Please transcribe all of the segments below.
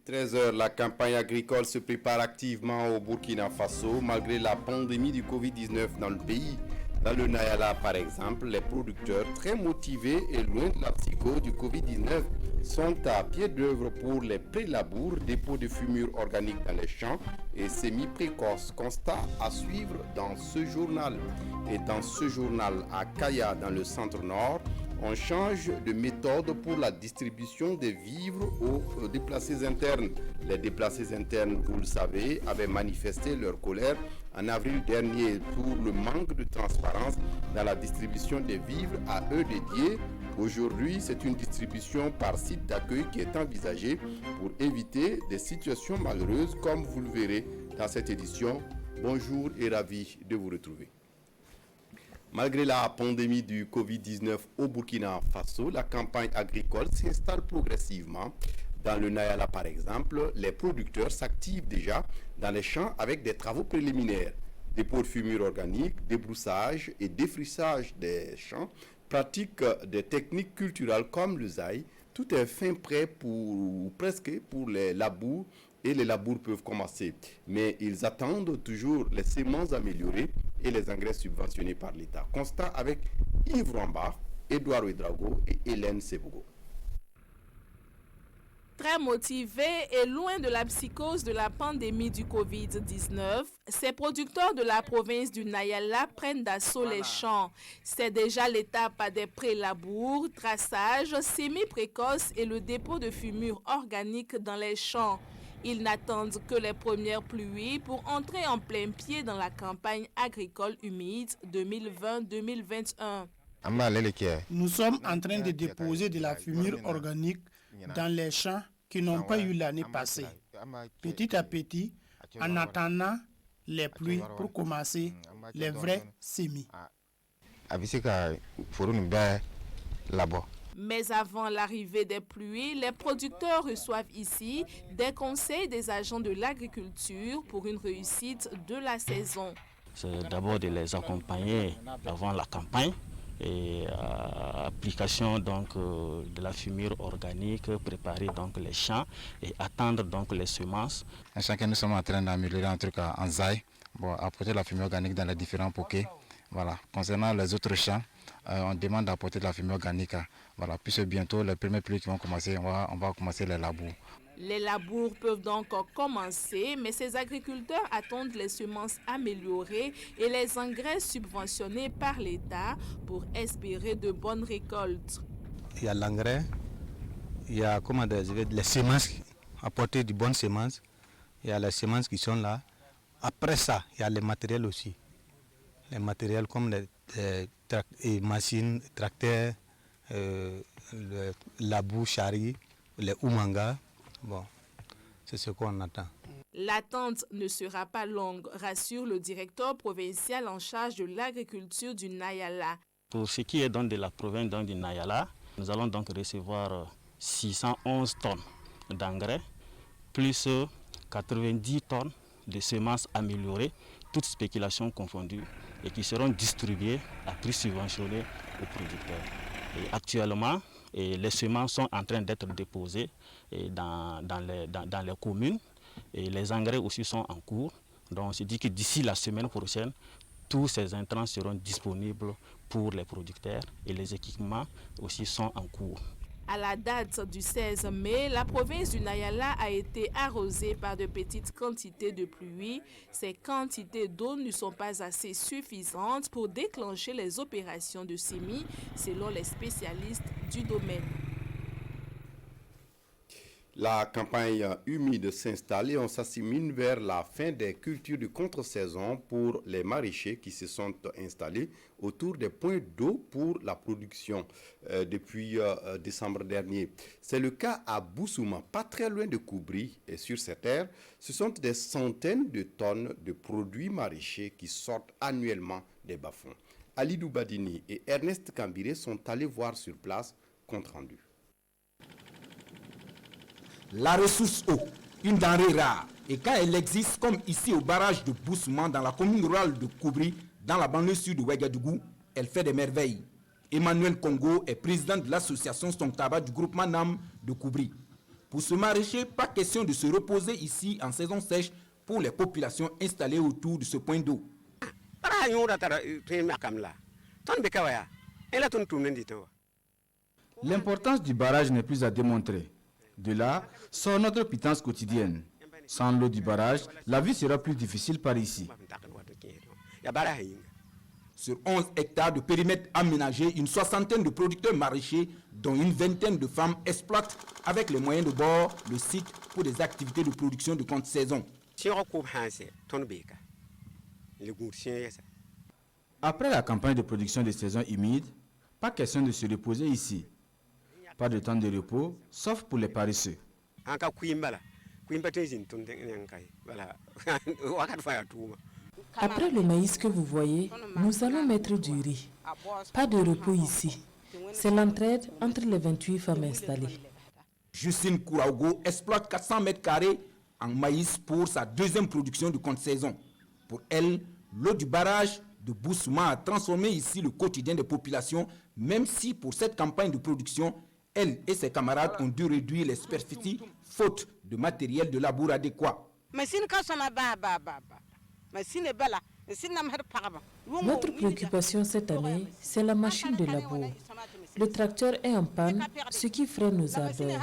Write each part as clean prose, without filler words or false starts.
13h, la campagne agricole se prépare activement au Burkina Faso malgré la pandémie du Covid-19 dans le pays. Dans le Nayala, par exemple, les producteurs très motivés et loin de la psychose du Covid-19 sont à pied d'œuvre pour les pré-labours, dépôts de fumure organique dans les champs et semis précoces. Constat à suivre dans ce journal. Et dans ce journal à Kaya, dans le centre-nord, on change de méthode pour la distribution des vivres aux déplacés internes. Les déplacés internes, vous le savez, avaient manifesté leur colère en avril dernier pour le manque de transparence dans la distribution des vivres à eux dédiés. Aujourd'hui, c'est une distribution par site d'accueil qui est envisagée pour éviter des situations malheureuses comme vous le verrez dans cette édition. Bonjour et ravi de vous retrouver. Malgré la pandémie du Covid-19 au Burkina Faso, la campagne agricole s'installe progressivement. Dans le Nayala, par exemple, les producteurs s'activent déjà dans les champs avec des travaux préliminaires. Dépôt de fumure organique, débroussage et défrichage des champs, pratiquent des techniques culturelles comme le zaï. Tout est fin prêt presque pour les labours et les labours peuvent commencer. Mais ils attendent toujours les semences améliorées et les engrais subventionnés par l'État. Constat avec Yves Ramba, Edouard Ouedraogo et Hélène Sebougo. Très motivés et loin de la psychose de la pandémie du Covid-19, ces producteurs de la province du Nayala prennent d'assaut les champs. C'est déjà l'étape des pré-labours, traçage, semis précoces et le dépôt de fumure organique dans les champs. Ils n'attendent que les premières pluies pour entrer en plein pied dans la campagne agricole humide 2020-2021. Nous sommes en train de déposer de la fumure organique dans les champs qui n'ont pas eu l'année passée. Petit à petit, en attendant les pluies pour commencer les vrais semis. Mais avant l'arrivée des pluies, les producteurs reçoivent ici des conseils des agents de l'agriculture pour une réussite de la saison. C'est d'abord de les accompagner avant la campagne et application donc de la fumure organique, préparer donc les champs et attendre donc les semences. Chacun nous sommes en train d'améliorer un truc en zaï, apporter la fumure organique dans les différents poquets. Voilà. Concernant les autres champs, on demande d'apporter de la fumure organique. Voilà. Puisque bientôt les premières pluies qui vont commencer, on va commencer les labours. Les labours peuvent donc commencer, mais ces agriculteurs attendent les semences améliorées et les engrais subventionnés par l'État pour espérer de bonnes récoltes. Il y a l'engrais, il y a les semences, apporter de bonnes semences, il y a les semences qui sont là. Après ça, il y a les matériels aussi. Les matériels comme les machines, tracteurs, le labour, charrie, les oumangas. Bon, c'est ce qu'on attend. L'attente ne sera pas longue, rassure le directeur provincial en charge de l'agriculture du Nayala. Pour ce qui est donc de la province du Nayala, nous allons donc recevoir 611 tonnes d'engrais, plus 90 tonnes de semences améliorées, toutes spéculations confondues, et qui seront distribuées à prix subventionné aux producteurs. Et actuellement, les semences sont en train d'être déposées dans les communes et les engrais aussi sont en cours. Donc on se dit que d'ici la semaine prochaine, tous ces intrants seront disponibles pour les producteurs et les équipements aussi sont en cours. À la date du 16 mai, la province du Nayala a été arrosée par de petites quantités de pluie. Ces quantités d'eau ne sont pas assez suffisantes pour déclencher les opérations de semis, selon les spécialistes du domaine. La campagne humide s'installe et on s'assimile vers la fin des cultures de contre-saison pour les maraîchers qui se sont installés autour des points d'eau pour la production depuis décembre dernier. C'est le cas à Boussouma, pas très loin de Koubri, et sur cette terre, ce sont des centaines de tonnes de produits maraîchers qui sortent annuellement des bas-fonds. Alidou Badini et Ernest Kambiré sont allés voir sur place, compte rendu. La ressource eau, une denrée rare, et quand elle existe, comme ici au barrage de Boussouma dans la commune rurale de Koubri, dans la banlieue sud de Ouagadougou, elle fait des merveilles. Emmanuel Congo est président de l'association Sontaba du groupement NAM de Koubri. Pour ce maraîcher, pas question de se reposer ici en saison sèche pour les populations installées autour de ce point d'eau. L'importance du barrage n'est plus à démontrer. De là sort notre pitance quotidienne. Sans l'eau du barrage, la vie sera plus difficile par ici. Sur 11 hectares de périmètre aménagé, une soixantaine de producteurs maraîchers, dont une vingtaine de femmes, exploitent avec les moyens de bord le site pour des activités de production de contre-saison. Après la campagne de production de saison humide, pas question de se reposer ici. Pas de temps de repos, sauf pour les paresseux. Après le maïs que vous voyez, nous allons mettre du riz. Pas de repos ici. C'est l'entraide entre les 28 femmes installées. Justine Kouraogo exploite 400 mètres carrés en maïs pour sa deuxième production de contre-saison. Pour elle, l'eau du barrage de Boussouma a transformé ici le quotidien des populations, même si pour cette campagne de production, elle et ses camarades ont dû réduire les superficies faute de matériel de labour adéquat. Notre préoccupation cette année, c'est la machine de labour. Le tracteur est en panne, ce qui freine nos ardeurs.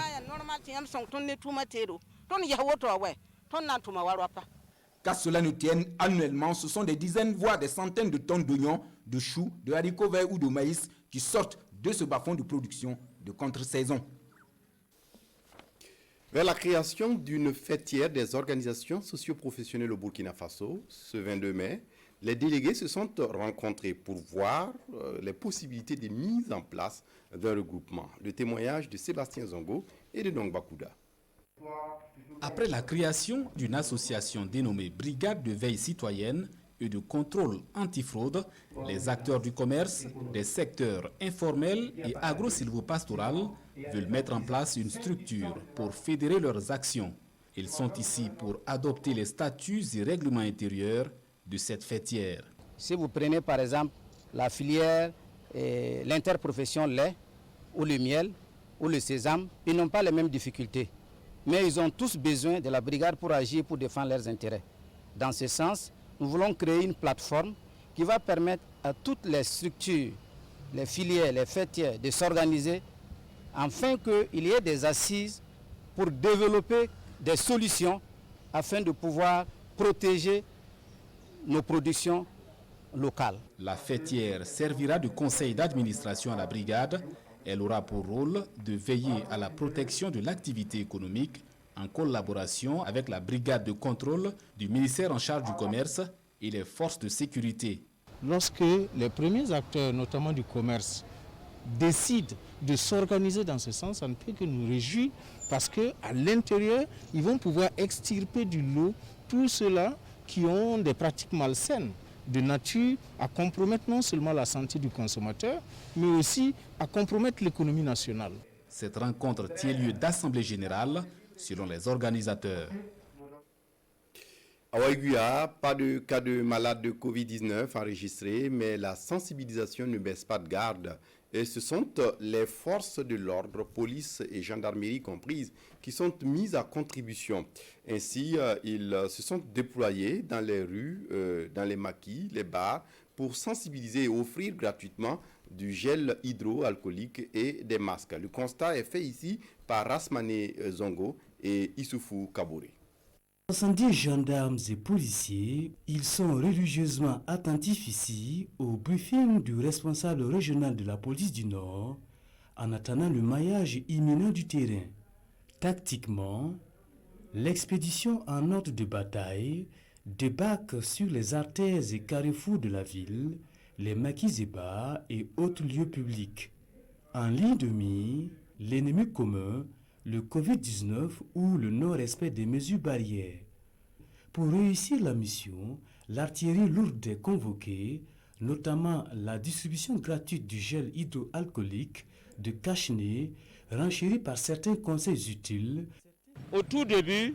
Qu'à cela ne tienne, annuellement, ce sont des dizaines, voire des centaines de tonnes d'oignons, de choux, de haricots verts ou de maïs qui sortent de ce bas-fond de production de contre-saison. Vers la création d'une fêtière des organisations socio-professionnelles au Burkina Faso, ce 22 mai, les délégués se sont rencontrés pour voir les possibilités de mise en place d'un regroupement. Le témoignage de Sébastien Zongo et de Nong Bakouda. Après la création d'une association dénommée Brigade de veille citoyenne et de contrôle antifraude, les acteurs du commerce, des secteurs informels et agro-silvopastoral veulent mettre en place une structure pour fédérer leurs actions. Ils sont ici pour adopter les statuts et règlements intérieurs de cette fêtière. Si vous prenez par exemple la filière, l'interprofession lait, ou le miel, ou le sésame, ils n'ont pas les mêmes difficultés. Mais ils ont tous besoin de la brigade pour agir, pour défendre leurs intérêts. Dans ce sens, nous voulons créer une plateforme qui va permettre à toutes les structures, les filières, les fêtières de s'organiser afin qu'il y ait des assises pour développer des solutions afin de pouvoir protéger nos productions locales. La fêtière servira de conseil d'administration à la brigade. Elle aura pour rôle de veiller à la protection de l'activité économique en collaboration avec la brigade de contrôle du ministère en charge du commerce et les forces de sécurité. Lorsque les premiers acteurs, notamment du commerce, décident de s'organiser dans ce sens, ça ne peut que nous réjouir parce qu'à l'intérieur, ils vont pouvoir extirper du lot tous ceux-là qui ont des pratiques malsaines de nature à compromettre non seulement la santé du consommateur, mais aussi à compromettre l'économie nationale. Cette rencontre tient lieu d'assemblée générale selon les organisateurs. À Waiguya, pas de cas de malades de Covid-19 enregistrés, mais la sensibilisation ne baisse pas de garde. Et ce sont les forces de l'ordre, police et gendarmerie comprises, qui sont mises à contribution. Ainsi, ils se sont déployés dans les rues, dans les maquis, les bars, pour sensibiliser et offrir gratuitement du gel hydroalcoolique et des masques. Le constat est fait ici par Rasmane Zongo et Issoufou Kabouré. 70 gendarmes et policiers, ils sont religieusement attentifs ici au briefing du responsable régional de la police du Nord en attendant le maillage imminent du terrain. Tactiquement, l'expédition en ordre de bataille débarque sur les artères et carrefours de la ville, les maquis et bars et autres lieux publics. En ligne de mire, l'ennemi commun, le Covid-19 ou le non-respect des mesures barrières. Pour réussir la mission, l'artillerie lourde est convoquée, notamment la distribution gratuite du gel hydroalcoolique, de cache-nez, renchérie par certains conseils utiles. Au tout début,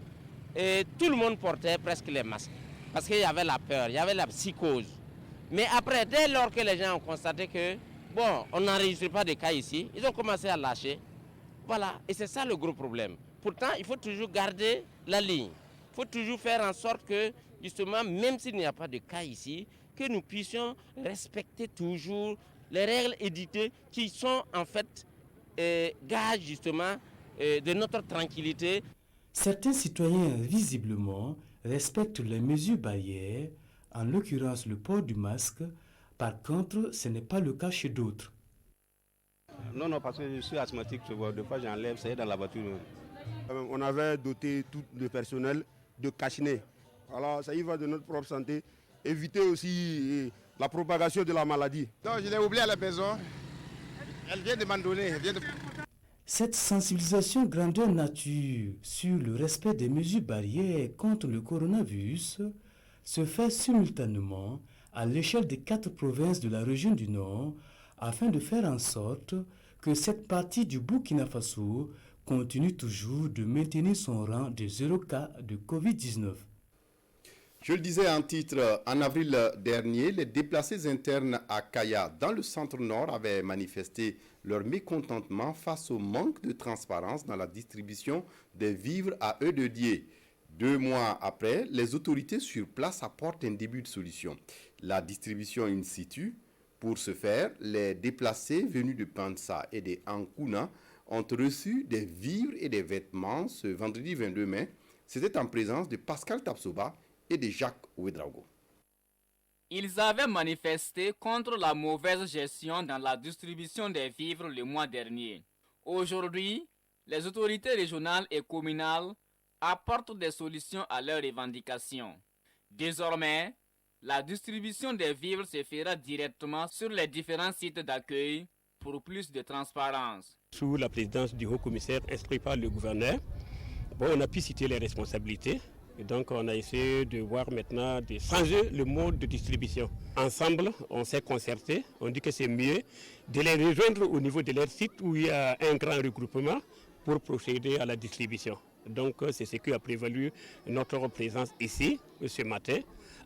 tout le monde portait presque les masques, parce qu'il y avait la peur, il y avait la psychose. Mais après, dès lors que les gens ont constaté que, bon, on n'enregistre pas de cas ici, ils ont commencé à lâcher. Voilà, et c'est ça le gros problème. Pourtant, il faut toujours garder la ligne. Il faut toujours faire en sorte que, justement, même s'il n'y a pas de cas ici, que nous puissions respecter toujours les règles éditées qui sont en fait gage justement de notre tranquillité. Certains citoyens, visiblement, respectent les mesures barrières, en l'occurrence le port du masque. Par contre, ce n'est pas le cas chez d'autres. Non, parce que je suis asthmatique, tu vois, des fois j'enlève, c'est dans la voiture. On avait doté tout le personnel de cache-nez. Alors ça y va de notre propre santé. Éviter aussi la propagation de la maladie. Non, je l'ai oublié à la maison. Elle vient de m'en donner. Cette sensibilisation grandeur nature sur le respect des mesures barrières contre le coronavirus se fait simultanément à l'échelle des 4 provinces de la région du Nord afin de faire en sorte que cette partie du Burkina Faso continue toujours de maintenir son rang de 0 cas de Covid-19. Je le disais en titre, en avril dernier, les déplacés internes à Kaya, dans le centre-nord, avaient manifesté leur mécontentement face au manque de transparence dans la distribution des vivres à eux dédiés. 2 mois après, les autorités sur place apportent un début de solution. La distribution in situ. Pour ce faire, les déplacés venus de Pansa et de Ankuna ont reçu des vivres et des vêtements ce vendredi 22 mai. C'était en présence de Pascal Tapsoba et de Jacques Ouedraogo. Ils avaient manifesté contre la mauvaise gestion dans la distribution des vivres le mois dernier. Aujourd'hui, les autorités régionales et communales apportent des solutions à leurs revendications. Désormais, la distribution des vivres se fera directement sur les différents sites d'accueil pour plus de transparence. Sous la présidence du haut-commissaire instruit par le gouverneur, on a pu citer les responsabilités. Et donc on a essayé de voir maintenant de changer le mode de distribution. Ensemble, on s'est concerté, on dit que c'est mieux de les rejoindre au niveau de leur site où il y a un grand regroupement pour procéder à la distribution. Donc c'est ce qui a prévalu notre présence ici ce matin,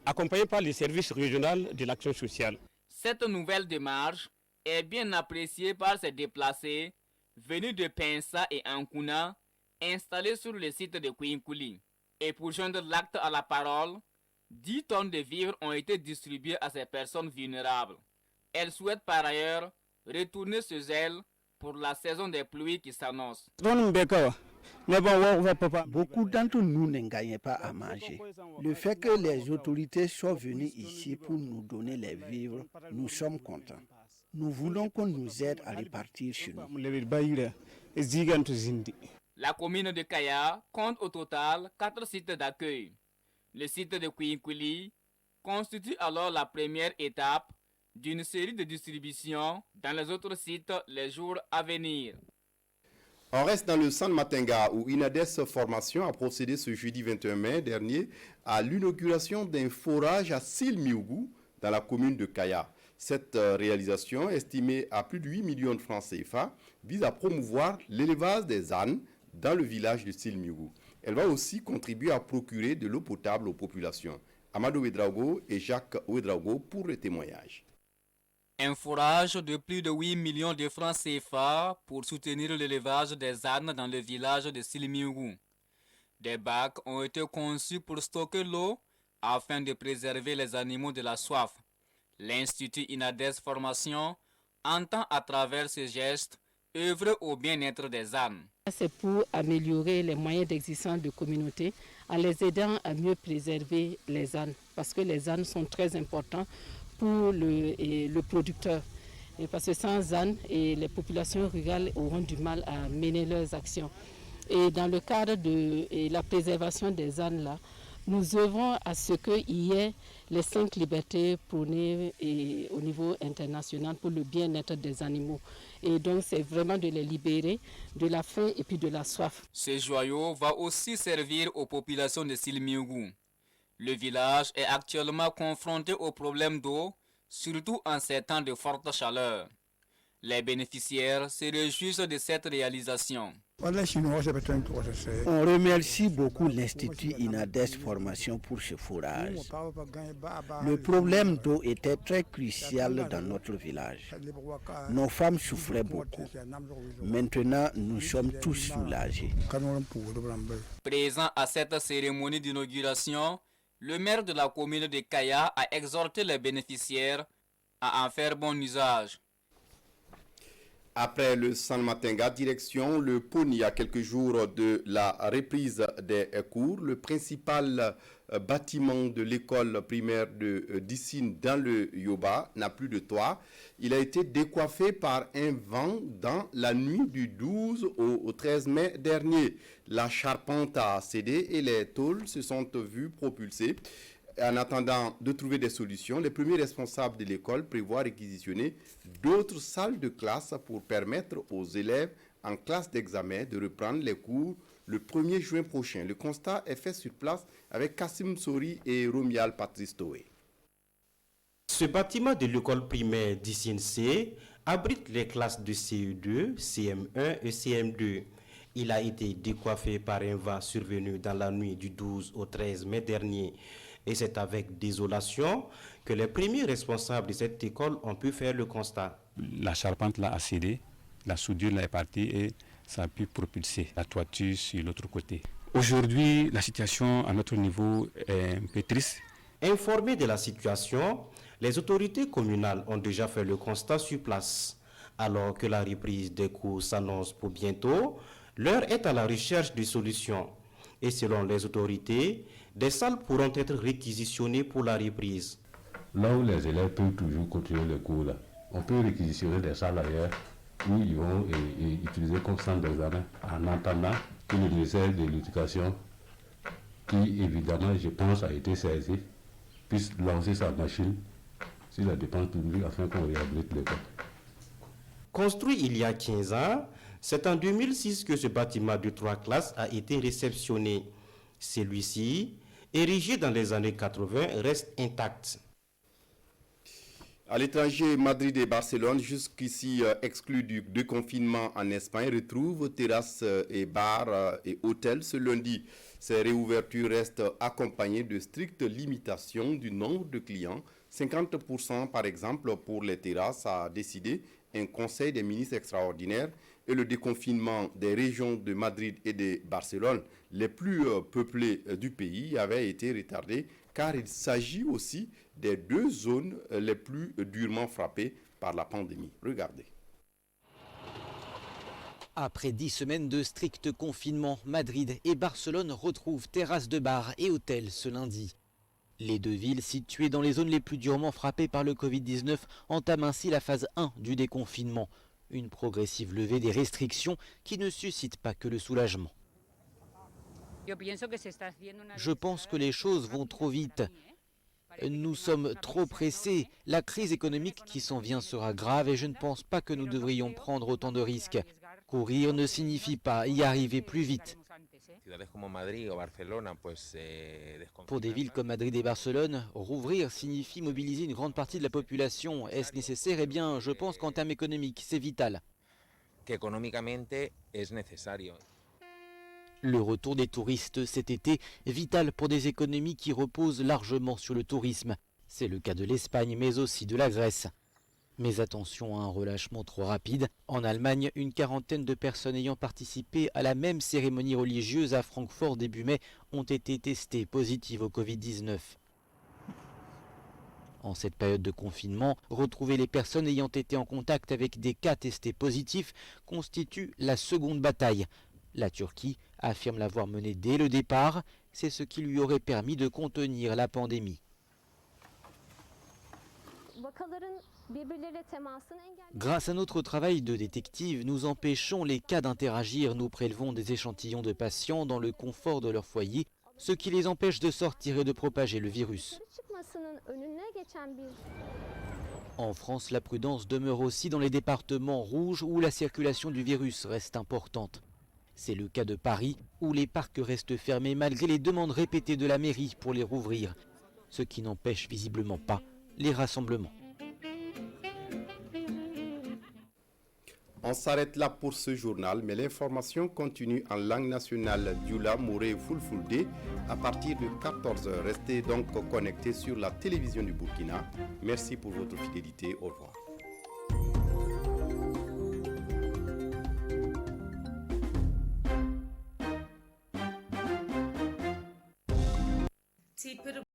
accompagné par le service régional de l'action sociale. Cette nouvelle démarche est bien appréciée par ces déplacés venus de Pensa et Ankuna, installés sur le site de Kouinkouli. Et pour joindre l'acte à la parole, 10 tonnes de vivres ont été distribuées à ces personnes vulnérables. Elles souhaitent par ailleurs retourner chez elles pour la saison des pluies qui s'annonce. Beaucoup d'entre nous ne gagnent pas à manger. Le fait que les autorités soient venues ici pour nous donner les vivres, nous sommes contents. Nous voulons qu'on nous aide à répartir chez nous. La commune de Kaya compte au total 4 sites d'accueil. Le site de Kouinkouli constitue alors la première étape d'une série de distributions dans les autres sites les jours à venir. On reste dans le centre Matenga où Inades Formation a procédé ce jeudi 21 mai dernier à l'inauguration d'un forage à Silmiougou dans la commune de Kaya. Cette réalisation, estimée à plus de 8 millions de francs CFA, vise à promouvoir l'élevage des ânes dans le village de Silmiougou. Elle va aussi contribuer à procurer de l'eau potable aux populations. Amadou Ouedraogo et Jacques Ouedraogo pour le témoignage. Un forage de plus de 8 millions de francs CFA pour soutenir l'élevage des ânes dans le village de Silmiougou. Des bacs ont été conçus pour stocker l'eau afin de préserver les animaux de la soif. L'Institut Inades Formation entend à travers ce geste œuvrer au bien-être des ânes. C'est pour améliorer les moyens d'existence de communautés en les aidant à mieux préserver les ânes parce que les ânes sont très importants pour le producteur. Et parce que sans ânes, les populations rurales auront du mal à mener leurs actions. Et dans le cadre de la préservation des ânes, là, nous œuvrons à ce qu'il y ait les 5 libertés prônées au niveau international pour le bien-être des animaux. Et donc c'est vraiment de les libérer de la faim et puis de la soif. Ce joyau va aussi servir aux populations de Silmiougou. Le village est actuellement confronté aux problèmes d'eau, surtout en ces temps de forte chaleur. Les bénéficiaires se réjouissent de cette réalisation. On remercie beaucoup l'Institut INADES Formation pour ce forage. Le problème d'eau était très crucial dans notre village. Nos femmes souffraient beaucoup. Maintenant, nous sommes tous soulagés. Présent à cette cérémonie d'inauguration, le maire de la commune de Kaya a exhorté les bénéficiaires à en faire bon usage. Après le San Matenga, direction le Pony, à quelques jours de la reprise des cours, le principal bâtiment de l'école primaire de Dissine dans le Yoba n'a plus de toit. Il a été décoiffé par un vent dans la nuit du 12 au 13 mai dernier. La charpente a cédé et les tôles se sont vues propulsées. En attendant de trouver des solutions, les premiers responsables de l'école prévoient réquisitionner d'autres salles de classe pour permettre aux élèves en classe d'examen de reprendre les cours le 1er juin prochain. Le constat est fait sur place avec Kassim Sori et Romial Patrice Toé. Ce bâtiment de l'école primaire d'Issine C abrite les classes de CE2, CM1 et CM2. Il a été décoiffé par un vent survenu dans la nuit du 12 au 13 mai dernier. Et c'est avec désolation que les premiers responsables de cette école ont pu faire le constat. La charpente là a cédé, la soudure là est partie et ça a pu propulser la toiture sur l'autre côté. Aujourd'hui, la situation à notre niveau est un peu triste. Informés de la situation, les autorités communales ont déjà fait le constat sur place. Alors que la reprise des cours s'annonce pour bientôt, l'heure est à la recherche de solutions. Et selon les autorités, des salles pourront être réquisitionnées pour la reprise. Là où les élèves peuvent toujours continuer les cours, là, on peut réquisitionner des salles ailleurs où ils vont utiliser comme centre d'examen en attendant que le ministère de l'Éducation, qui évidemment je pense a été saisi, puisse lancer sa machine sur la dépense publique afin qu'on réhabilite l'école. Construit il y a 15 ans, c'est en 2006 que ce bâtiment de 3 classes a été réceptionné. Celui-ci, érigé dans les années 80, reste intact. À l'étranger, Madrid et Barcelone, jusqu'ici exclus du déconfinement en Espagne, retrouvent terrasses et bars et hôtels ce lundi. Ces réouvertures restent accompagnées de strictes limitations du nombre de clients. 50% par exemple pour les terrasses, a décidé un conseil des ministres extraordinaire, et le déconfinement des régions de Madrid et de Barcelone, les plus peuplées du pays, avait été retardé car il s'agit aussi des deux zones les plus durement frappées par la pandémie. Regardez. Après 10 semaines de strict confinement, Madrid et Barcelone retrouvent terrasses de bars et hôtels ce lundi. Les deux villes, situées dans les zones les plus durement frappées par le Covid-19, entament ainsi la phase 1 du déconfinement. Une progressive levée des restrictions qui ne suscite pas que le soulagement. Je pense que les choses vont trop vite. Nous sommes trop pressés. La crise économique qui s'en vient sera grave et je ne pense pas que nous devrions prendre autant de risques. Courir ne signifie pas y arriver plus vite. Pour des villes comme Madrid et Barcelone, rouvrir signifie mobiliser une grande partie de la population. Est-ce nécessaire? Eh bien, je pense qu'en termes économiques, c'est vital. Le retour des touristes cet été est vital pour des économies qui reposent largement sur le tourisme. C'est le cas de l'Espagne, mais aussi de la Grèce. Mais attention à un relâchement trop rapide. En Allemagne, une quarantaine de personnes ayant participé à la même cérémonie religieuse à Francfort début mai ont été testées positives au Covid-19. En cette période de confinement, retrouver les personnes ayant été en contact avec des cas testés positifs constitue la seconde bataille. La Turquie affirme l'avoir menée dès le départ. C'est ce qui lui aurait permis de contenir la pandémie. Grâce à notre travail de détective, nous empêchons les cas d'interagir. Nous prélevons des échantillons de patients dans le confort de leur foyer, ce qui les empêche de sortir et de propager le virus. En France, la prudence demeure aussi dans les départements rouges où la circulation du virus reste importante. C'est le cas de Paris, où les parcs restent fermés malgré les demandes répétées de la mairie pour les rouvrir, ce qui n'empêche visiblement pas les rassemblements. On s'arrête là pour ce journal, mais l'information continue en langue nationale Dioula, Mouré et Fulfulde à partir de 14h. Restez donc connectés sur la télévision du Burkina. Merci pour votre fidélité. Au revoir.